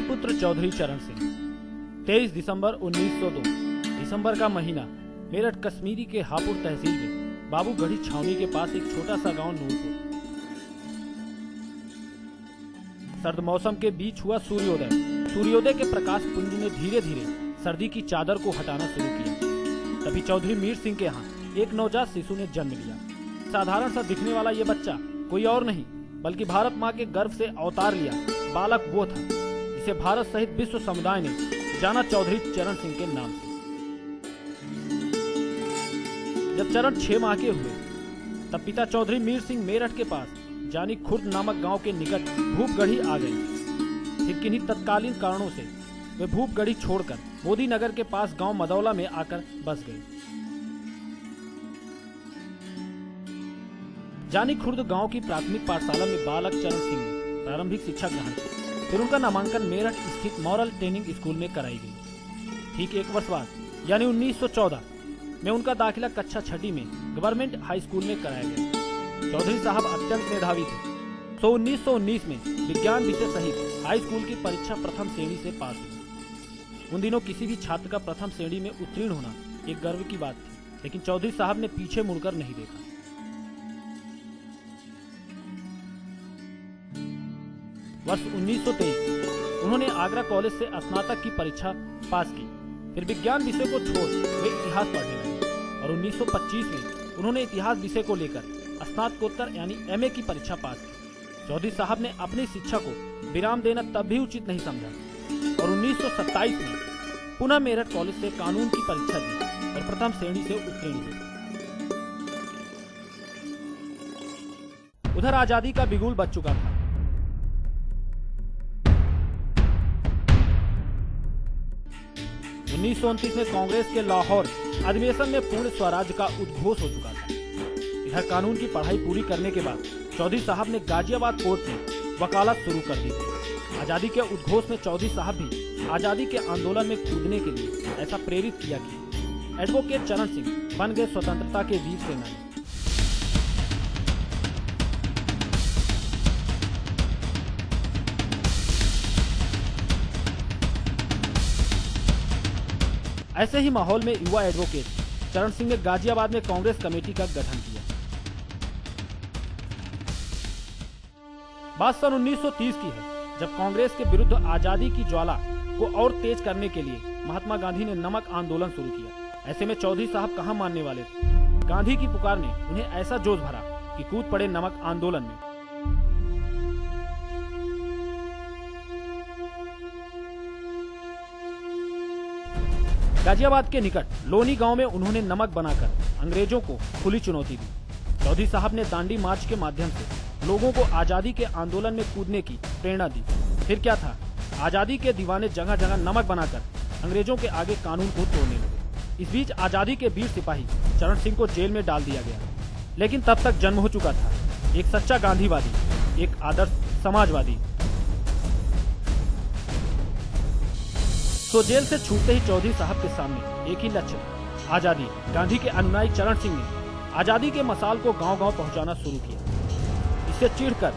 धर्मपुत्र चौधरी चरण सिंह। 23 दिसंबर 1902 दिसंबर का महीना। मेरठ कश्मीरी के हापुड़ तहसील में बाबूगढ़ी छावनी के पास एक छोटा सा गांव नूरपुर। सर्द मौसम के बीच हुआ सूर्योदय। सूर्योदय के प्रकाश पुंज ने धीरे धीरे सर्दी की चादर को हटाना शुरू किया। तभी चौधरी मीर सिंह के यहाँ एक नवजात शिशु ने जन्म लिया। साधारण सा दिखने वाला ये बच्चा कोई और नहीं बल्कि भारत माँ के गर्भ से अवतार लिया बालक वो था जिसे भारत सहित विश्व समुदाय ने जाना चौधरी चरण सिंह के नाम से। जब चरण 6 माह के हुए तब पिता चौधरी मीर सिंह मेरठ के पास जानी खुर्द नामक गांव के निकट भूपगढ़ी आ गए। फिर किन्हीं तत्कालीन कारणों से वे भूपगढ़ी छोड़कर मोदी नगर के पास गांव मदौला में आकर बस गए। जानी खुर्द गांव की प्राथमिक पाठशाला में बालक चरण सिंह ने प्रारंभिक शिक्षा ग्रहण की। फिर उनका नामांकन मेरठ स्थित मॉरल ट्रेनिंग स्कूल में कराई गई। ठीक एक वर्ष बाद यानी 1914 में उनका दाखिला कक्षा 6 में गवर्नमेंट हाई स्कूल में कराया गया। चौधरी साहब अत्यंत मेधावी थे। 1919 में विज्ञान विषय सहित हाई स्कूल की परीक्षा प्रथम श्रेणी से पास हुई। उन दिनों किसी भी छात्र का प्रथम श्रेणी में उत्तीर्ण होना एक गर्व की बात थी, लेकिन चौधरी साहब ने पीछे मुड़कर नहीं देखा। वर्ष 1923 उन्होंने आगरा कॉलेज से स्नातक की परीक्षा पास की। फिर विज्ञान विषय को छोड़ वे इतिहास पढ़ने लगे और 1925 में उन्होंने इतिहास विषय को लेकर स्नातकोत्तर यानी एमए की परीक्षा पास की। चौधरी साहब ने अपनी शिक्षा को विराम देना तब भी उचित नहीं समझा और 1927 में पुनः मेरठ कॉलेज से कानून की परीक्षा दी और प्रथम श्रेणी से उत्तीर्ण हुए। उधर आजादी का बिगुल बज चुका था। 1929 में कांग्रेस के लाहौर अधिवेशन में पूर्ण स्वराज का उद्घोष हो चुका था। इधर कानून की पढ़ाई पूरी करने के बाद चौधरी साहब ने गाजियाबाद कोर्ट में वकालत शुरू कर दी थी। आजादी के उद्घोष में चौधरी साहब भी आजादी के आंदोलन में कूदने के लिए ऐसा प्रेरित किया कि एडवोकेट चरण सिंह बन गए स्वतंत्रता के वीर सेनानी। ऐसे ही माहौल में युवा एडवोकेट चरण सिंह ने गाजियाबाद में कांग्रेस कमेटी का गठन किया। बात सन 1930 की है, जब कांग्रेस के विरुद्ध आजादी की ज्वाला को और तेज करने के लिए महात्मा गांधी ने नमक आंदोलन शुरू किया। ऐसे में चौधरी साहब कहां मानने वाले थे। गांधी की पुकार ने उन्हें ऐसा जोश भरा कि कूद पड़े नमक आंदोलन में। गाजियाबाद के निकट लोनी गांव में उन्होंने नमक बनाकर अंग्रेजों को खुली चुनौती दी। चौधरी साहब ने दांडी मार्च के माध्यम से लोगों को आजादी के आंदोलन में कूदने की प्रेरणा दी। फिर क्या था, आजादी के दीवाने जगह जगह नमक बनाकर अंग्रेजों के आगे कानून को तोड़ने लगे। इस बीच आजादी के वीर सिपाही चरण सिंह को जेल में डाल दिया गया, लेकिन तब तक जन्म हो चुका था एक सच्चा गांधीवादी, एक आदर्श समाजवादी। तो जेल से छूटते ही चौधरी साहब के सामने एक ही लक्ष्य था, आजादी। गांधी के अनुयायी चरण सिंह ने आजादी के मसाल को गांव-गांव पहुंचाना शुरू किया। इससे चिढ़कर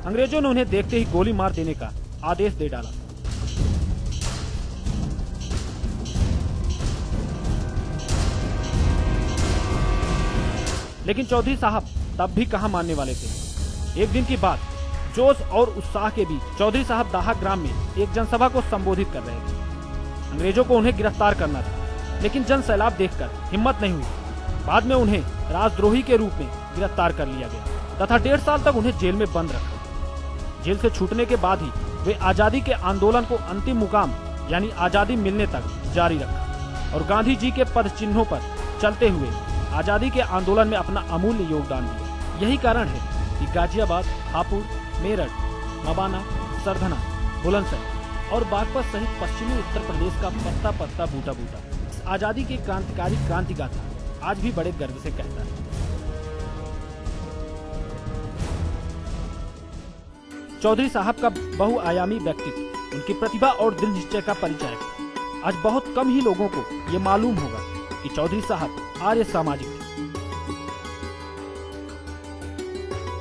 अंग्रेजों ने उन्हें देखते ही गोली मार देने का आदेश दे डाला। लेकिन चौधरी साहब तब भी कहां मानने वाले थे। एक दिन की बात, जोश और उत्साह के बीच चौधरी साहब दाहा ग्राम में एक जनसभा को संबोधित कर रहे थे। अंग्रेजों को उन्हें गिरफ्तार करना था, लेकिन जन सैलाब देखकर हिम्मत नहीं हुई। बाद में उन्हें राजद्रोही के रूप में गिरफ्तार कर लिया गया तथा 1.5 साल तक उन्हें जेल में बंद रखा। जेल से छूटने के बाद ही वे आजादी के आंदोलन को अंतिम मुकाम यानी आजादी मिलने तक जारी रखा और गांधी जी के पद चिन्हों पर चलते हुए आजादी के आंदोलन में अपना अमूल्य योगदान दिया। यही कारण है कि गाजियाबाद, हापुड़, मेरठ, मबाना, सरधना, बुलंदशहर और बागपत सहित पश्चिमी उत्तर प्रदेश का पत्ता पत्ता बूटा बूटा आजादी की क्रांतिकारी क्रांति गाथा आज भी बड़े गर्व से कहता है। चौधरी साहब का बहुआयामी व्यक्तित्व, उनकी प्रतिभा और दृढ़ निश्चय का परिचय आज बहुत कम ही लोगों को ये मालूम होगा कि चौधरी साहब आर्य सामाजिक थे।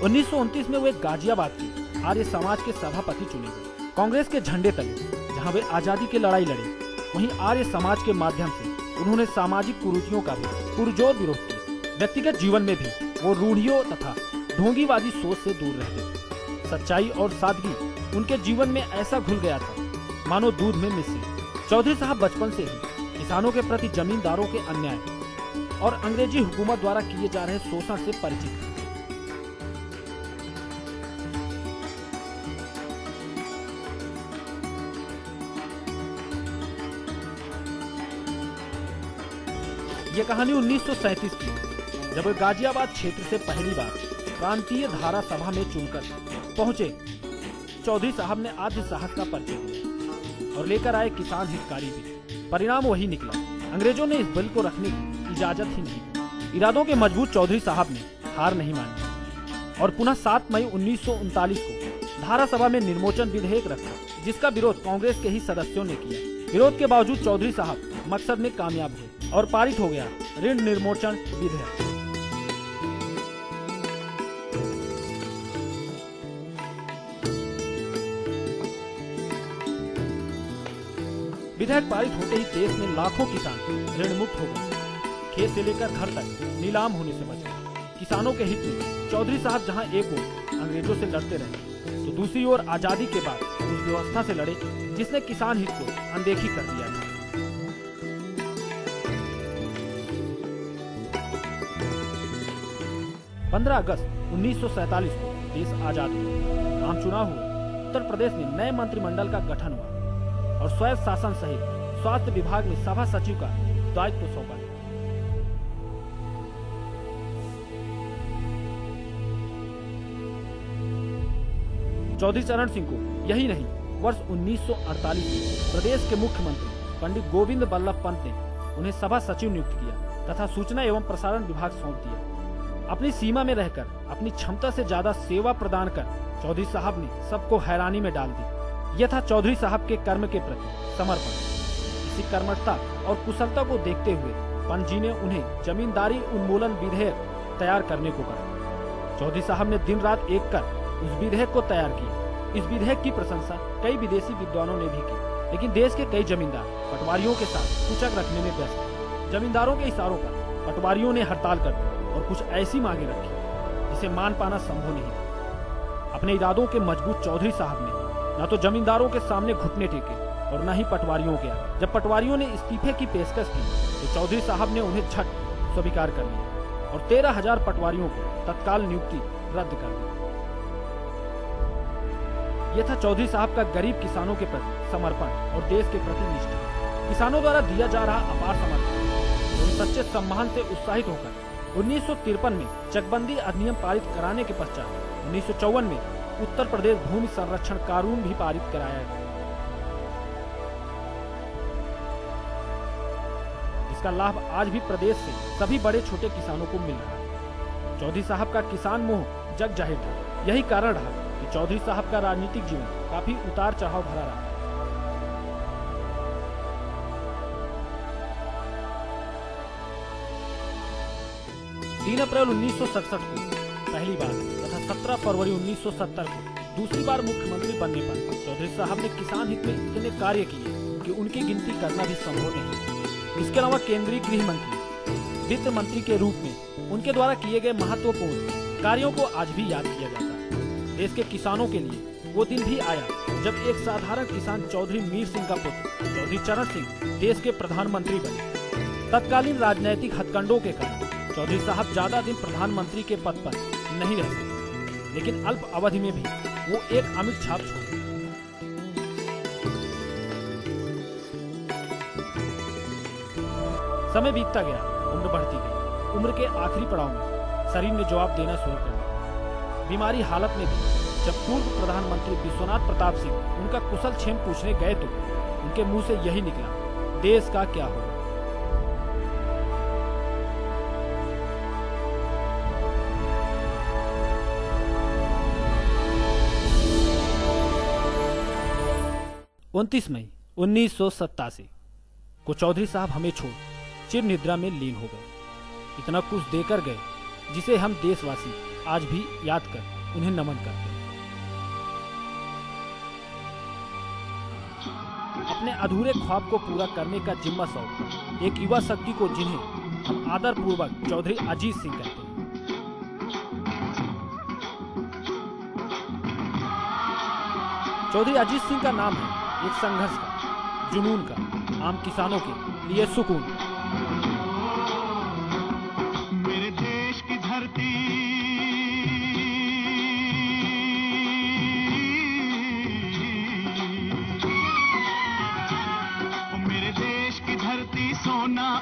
1929 में वे गाजियाबाद के आर्य समाज के सभापति चुने गए। कांग्रेस के झंडे तले जहां जहां वे आजादी की लड़ाई लड़े, वहीं आर्य समाज के माध्यम से उन्होंने सामाजिक कुरीतियों का भी पुरजोर विरोध किया। व्यक्तिगत जीवन में भी वो रूढ़ियों तथा ढोंगीवादी सोच से दूर रहते। सच्चाई और सादगी उनके जीवन में ऐसा घुल गया था मानो दूध में मिश्री। चौधरी साहब बचपन से ही किसानों के प्रति जमींदारों के अन्याय और अंग्रेजी हुकूमत द्वारा किए जा रहे शोषण से परिचित थे। ये कहानी 1937 की है, जब वे गाजियाबाद क्षेत्र से पहली बार प्रांतीय धारा सभा में चुनकर पहुंचे। चौधरी साहब ने आद्य साहस का परिचय दिया और लेकर आए किसान हितकारी बिल। परिणाम वही निकला। अंग्रेजों ने इस बिल को रखने की इजाजत ही नहीं दी। इरादों के मजबूत चौधरी साहब ने हार नहीं मानी और पुनः 7 मई 1939 को धारा सभा में निर्मोचन विधेयक रखा, जिसका विरोध कांग्रेस के ही सदस्यों ने किया। विरोध के बावजूद चौधरी साहब मकसद में कामयाब हुए और पारित हो गया ऋण निर्मोचन विधेयक। विधेयक पारित होते ही देश में लाखों किसान ऋण मुक्त हो गए। खेत से लेकर घर तक नीलाम होने से बच गए। किसानों के हित में चौधरी साहब जहां एक ओर अंग्रेजों से लड़ते रहे, तो दूसरी ओर आजादी के बाद उस व्यवस्था से लड़े जिसने किसान हित को अनदेखी कर दिया था। 15 अगस्त 1947 को देश आजाद हुआ। आम चुनाव हुए। उत्तर प्रदेश में नए मंत्रिमंडल का गठन हुआ और स्वायत्त शासन सहित स्वास्थ्य विभाग में सभा सचिव का दायित्व सौंपा गया। चौधरी चरण सिंह को यही नहीं, वर्ष 1948 में प्रदेश के मुख्यमंत्री पंडित गोविंद बल्लभ पंत ने उन्हें सभा सचिव नियुक्त किया तथा सूचना एवं प्रसारण विभाग सौंप दिया। अपनी सीमा में रहकर अपनी क्षमता से ज्यादा सेवा प्रदान कर चौधरी साहब ने सबको हैरानी में डाल दी। यह था चौधरी साहब के कर्म के प्रति समर्पण। इसी कर्मठता और कुशलता को देखते हुए पंत जी ने उन्हें जमींदारी उन्मूलन विधेयक तैयार करने को कहा। चौधरी साहब ने दिन रात एक कर उस विधेयक को तैयार किया। इस विधेयक की प्रशंसा कई विदेशी विद्वानों ने भी की, लेकिन देश के कई जमींदार पटवारियों के साथ सूचक रखने में व्यस्त थे। जमींदारों के इशारों पर पटवारियों ने हड़ताल कर दी और कुछ ऐसी मांगे रखी जिसे मान पाना संभव नहीं था। अपने इरादों के मजबूत चौधरी साहब ने न तो जमींदारों के सामने घुटने टेके और न ही पटवारियों के आगे। जब पटवारियों ने इस्तीफे की पेशकश की तो चौधरी साहब ने उन्हें झट स्वीकार कर लिया और 13,000 पटवारियों को तत्काल नियुक्ति रद्द कर दी। यह था चौधरी साहब का गरीब किसानों के प्रति समर्पण और देश के प्रति निष्ठा। किसानों द्वारा दिया जा रहा अपार समर्थन और सच्चे सम्मान से उत्साहित होकर 1953 में चकबंदी अधिनियम पारित कराने के पश्चात 1954 में उत्तर प्रदेश भूमि संरक्षण कानून भी पारित कराया गया, जिसका लाभ आज भी प्रदेश से सभी बड़े छोटे किसानों को मिल रहा है। चौधरी साहब का किसान मोह जग जाहिर था। यही कारण रहा कि चौधरी साहब का राजनीतिक जीवन काफी उतार चढ़ाव भरा रहा। 3 अप्रैल 1967 को पहली बार तथा 17 फरवरी 1970 को दूसरी बार मुख्यमंत्री बनने पर चौधरी साहब ने किसान हित में इतने कार्य किए कि उनकी गिनती करना भी संभव नहीं। इसके अलावा केंद्रीय गृह मंत्री, वित्त मंत्री के रूप में उनके द्वारा किए गए महत्वपूर्ण कार्यों को आज भी याद किया जाता है। देश के किसानों के लिए वो दिन भी आया जब एक साधारण किसान चौधरी मीर सिंह का पुत्र चौधरी चरण सिंह देश के प्रधानमंत्री बने। तत्कालीन राजनीतिक हथकंडों के कारण चौधरी साहब ज्यादा दिन प्रधानमंत्री के पद पर नहीं रह सके, लेकिन अल्प अवधि में भी वो एक अमिट छाप छोड़ी। समय बीतता गया, उम्र बढ़ती गई। उम्र के आखिरी पड़ाव में शरीर ने जवाब देना शुरू कर दिया। बीमारी हालत में भी जब पूर्व प्रधानमंत्री विश्वनाथ प्रताप सिंह उनका कुशल क्षेम पूछने गए तो उनके मुंह से यही निकला, देश का क्या होगा। मई 1987 को चौधरी साहब हमें छोड़ चिर निद्रा में लीन हो गए। इतना कुछ देकर गए जिसे हम देशवासी आज भी याद कर उन्हें नमन करते हैं। अपने अधूरे ख्वाब को पूरा करने का जिम्मा सौंपा एक युवा शक्ति को, जिन्हें हम आदर पूर्वक चौधरी अजीत सिंह कहते हैं। चौधरी अजीत सिंह का नाम है एक संघर्ष का, जुनून का, आम किसानों के लिए सुकून। मेरे देश की धरती सोना